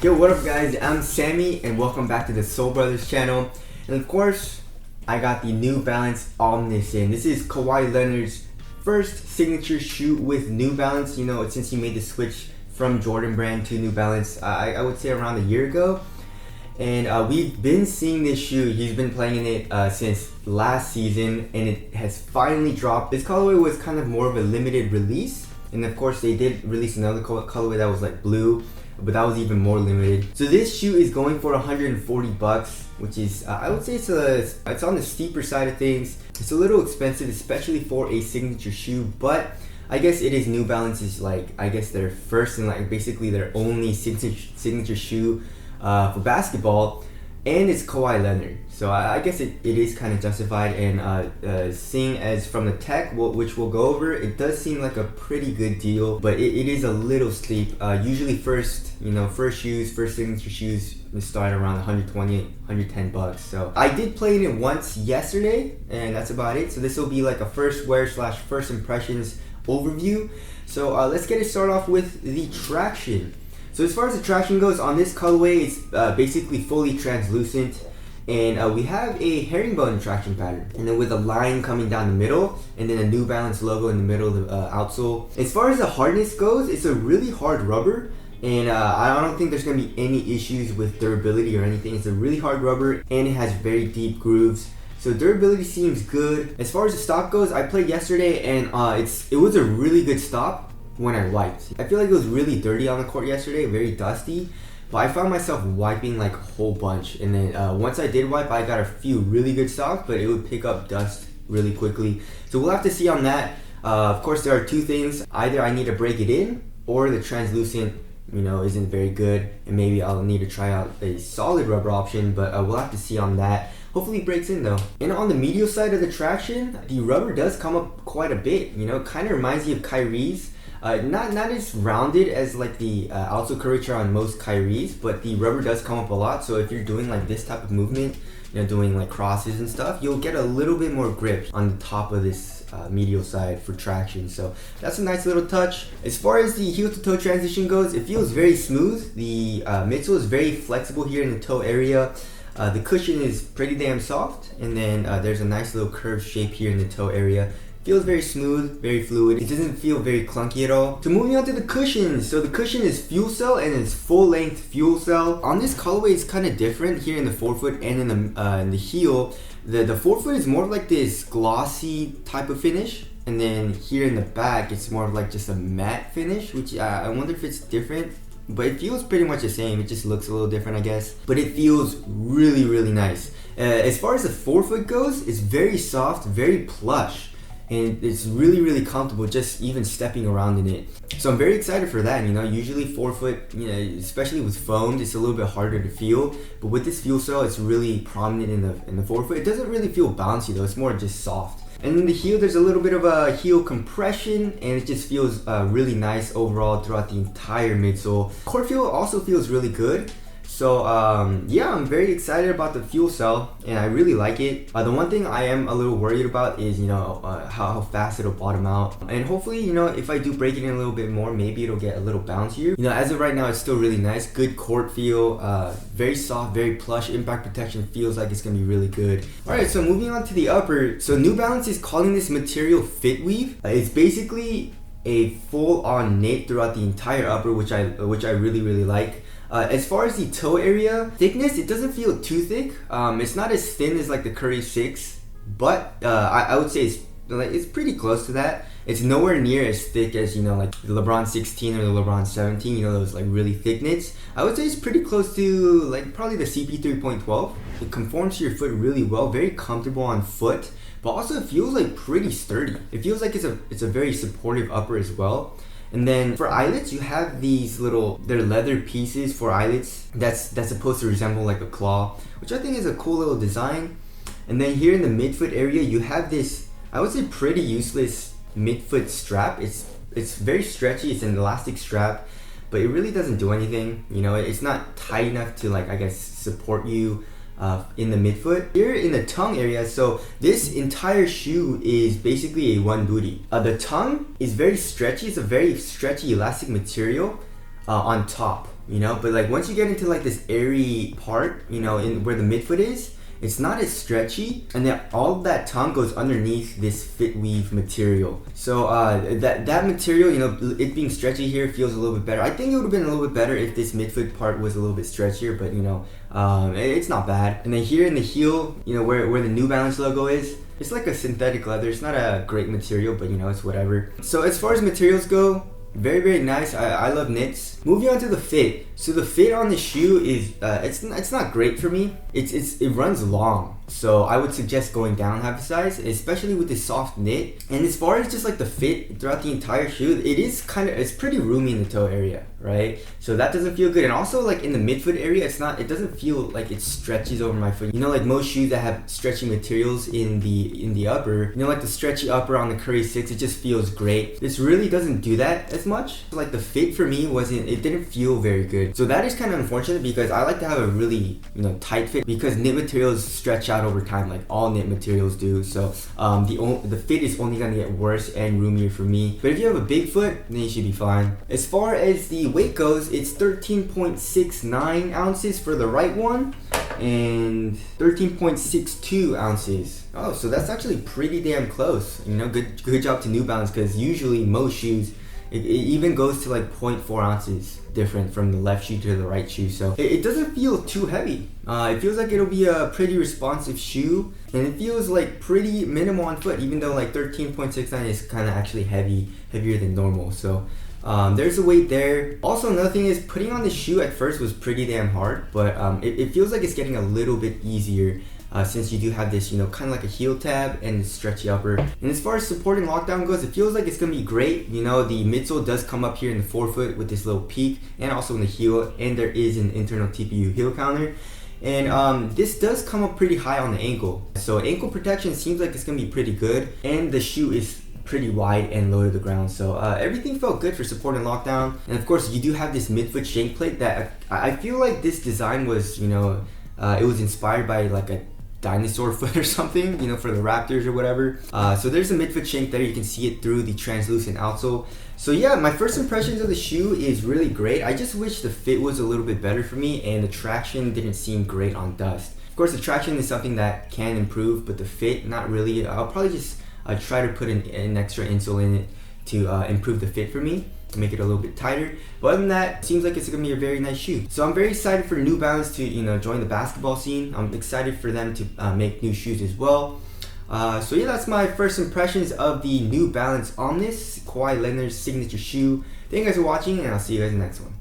Yo, what up guys, I'm Sammy and welcome back to the Soul Brothers channel. And of course, I got the New Balance OMN1S in. This is Kawhi Leonard's first signature shoe with New Balance. You know, since he made the switch from Jordan brand to New Balance, I would say around a year ago. And we've been seeing this shoe. He's been playing in it since last season, and it has finally dropped. This colorway was kind of more of a limited release, and of course they did release another colorway that was like blue, but that was even more limited. So this shoe is going for 140 bucks, which is I would say it's on the steeper side of things. It's a little expensive, especially for a signature shoe, but I guess it is New Balance's, like, I guess their first and like basically their only signature shoe for basketball, and it's Kawhi Leonard, so I guess it is kind of justified. And seeing as from the tech, which we'll go over, it does seem like a pretty good deal, but it is a little steep. Usually first signature shoes start around 120, 110 bucks. So I did play in it once yesterday, and that's about it. So this will be like a first wear / first impressions overview. So let's get it started off with the traction. So as far as the traction goes, on this colorway, it's basically fully translucent, and we have a herringbone traction pattern, and then with a line coming down the middle, and then a New Balance logo in the middle of the outsole. As far as the hardness goes, it's a really hard rubber, and I don't think there's going to be any issues with durability or anything. It's a really hard rubber, and it has very deep grooves. So durability seems good. As far as the stop goes, I played yesterday, and it was a really good stop when I wiped. I feel like it was really dirty on the court yesterday, very dusty, but I found myself wiping like a whole bunch, and then once I did wipe, I got a few really good stops, but it would pick up dust really quickly. So we'll have to see on that. Of course, there are two things: either I need to break it in, or the translucent, isn't very good, and maybe I'll need to try out a solid rubber option, but we'll have to see on that. Hopefully it breaks in though. And on the medial side of the traction, the rubber does come up quite a bit. Kind of reminds you of Kyrie's. Not as rounded as like the outsole curvature on most Kyrie's, but the rubber does come up a lot. So if you're doing like this type of movement, doing like crosses and stuff, you'll get a little bit more grip on the top of this medial side for traction. So that's a nice little touch. As far as the heel to toe transition goes, it feels very smooth. The midsole is very flexible here in the toe area. The cushion is pretty damn soft, and then there's a nice little curved shape here in the toe area. Feels very smooth, very fluid. It doesn't feel very clunky at all. So moving on to the cushions. So the cushion is fuel cell, and it's full length fuel cell. On this colorway, it's kind of different here in the forefoot and in the heel. The forefoot is more like this glossy type of finish, and then here in the back, it's more like just a matte finish, which I wonder if it's different. But it feels pretty much the same. It just looks a little different, I guess. But it feels really, really nice. As far as the forefoot goes, it's very soft, very plush, and it's really, really comfortable just even stepping around in it. So I'm very excited for that. Usually forefoot, especially with foamed, it's a little bit harder to feel. But with this fuel cell, it's really prominent in the forefoot. It doesn't really feel bouncy though. It's more just soft. And in the heel, there's a little bit of a heel compression, and it just feels really nice overall throughout the entire midsole. Court feel also feels really good. So yeah, I'm very excited about the fuel cell, and I really like it. The one thing I am a little worried about is how fast it'll bottom out, and hopefully if I do break it in a little bit more, maybe it'll get a little bouncier. As of right now, it's still really nice. Good court feel, very soft, very plush. Impact protection feels like it's gonna be really good. Alright, so moving on to the upper. So New Balance is calling this material fit weave. It's basically a full-on knit throughout the entire upper, which I really, really like. As far as the toe area thickness, it doesn't feel too thick. It's not as thin as like the Curry 6, but I would say it's pretty close to that. It's nowhere near as thick as like the LeBron 16 or the LeBron 17. Those like really thick knits. I would say it's pretty close to like probably the CP 3.12. It conforms to your foot really well, very comfortable on foot, but also it feels like pretty sturdy. It feels like it's a very supportive upper as well. And then for eyelets, you have these they're leather pieces for eyelets that's supposed to resemble like a claw, which I think is a cool little design. And then here in the midfoot area, you have this, I would say, pretty useless midfoot strap. It's very stretchy. It's an elastic strap, but it really doesn't do anything. It's not tight enough to, like, I guess, support you in the midfoot. Here in the tongue area, so this entire shoe is basically a one booty. The tongue is very stretchy. It's a very stretchy elastic material on top. you know, but like once you get into like this airy part, you know, in where the midfoot is, it's not as stretchy, and then all of that tongue goes underneath this fit weave material. So that material, you know, it being stretchy here feels a little bit better. I think it would have been a little bit better if this midfoot part was a little bit stretchier, but you know, it's not bad. And then here in the heel, you know, where the New Balance logo is, it's like a synthetic leather. It's not a great material, but you know, it's whatever. So as far as materials go, very, very nice. I love knits. Moving on to the fit. So the fit on the shoe is it's not great for me. It runs long, so I would suggest going down half a size, especially with this soft knit. And as far as just like the fit throughout the entire shoe, it's pretty roomy in the toe area, right? So that doesn't feel good. And also like in the midfoot area, it doesn't feel like it stretches over my foot. You know, like most shoes that have stretchy materials in the upper, you know, like the stretchy upper on the Curry 6, it just feels great. This really doesn't do that as much. Like the fit for me it didn't feel very good. So that is kind of unfortunate, because I like to have a really, you know, tight fit, because knit materials stretch out over time, like all knit materials do. So the fit is only gonna get worse and roomier for me. But if you have a big foot, then you should be fine. As far as the weight goes, it's 13.69 ounces for the right one and 13.62 ounces. Oh, so that's actually pretty damn close. You know, good job to New Balance, because usually most shoes, it even goes to like 0.4 ounces different from the left shoe to the right shoe. So it doesn't feel too heavy. It feels like it'll be a pretty responsive shoe, and it feels like pretty minimal on foot, even though like 13.69 is kind of actually heavier than normal. So there's a weight there. Also, another thing is, putting on the shoe at first was pretty damn hard, but it feels like it's getting a little bit easier. Since you do have this, you know, kind of like a heel tab and stretchy upper. And as far as support and lockdown goes, it feels like it's gonna be great. You know, the midsole does come up here in the forefoot with this little peak, and also in the heel, and there is an internal TPU heel counter. And this does come up pretty high on the ankle. So ankle protection seems like it's gonna be pretty good, and the shoe is pretty wide and low to the ground. So everything felt good for support and lockdown. And of course, you do have this midfoot shank plate that I feel like this design was, you know, it was inspired by like a dinosaur foot or something, you know, for the Raptors or whatever. So there's a midfoot shank there. You can see it through the translucent outsole. So yeah, my first impressions of the shoe is really great. I just wish the fit was a little bit better for me, and the traction didn't seem great on dust. Of course, the traction is something that can improve, but the fit, not really. I'll probably just try to put an extra insole in it to improve the fit for me, to make it a little bit tighter. But other than that, it seems like it's gonna be a very nice shoe. So I'm very excited for New Balance to, you know, join the basketball scene. I'm excited for them to make new shoes as well. So yeah, that's my first impressions of the New Balance OMN1S Kawhi Leonard's signature shoe. Thank you guys for watching, and I'll see you guys in the next one.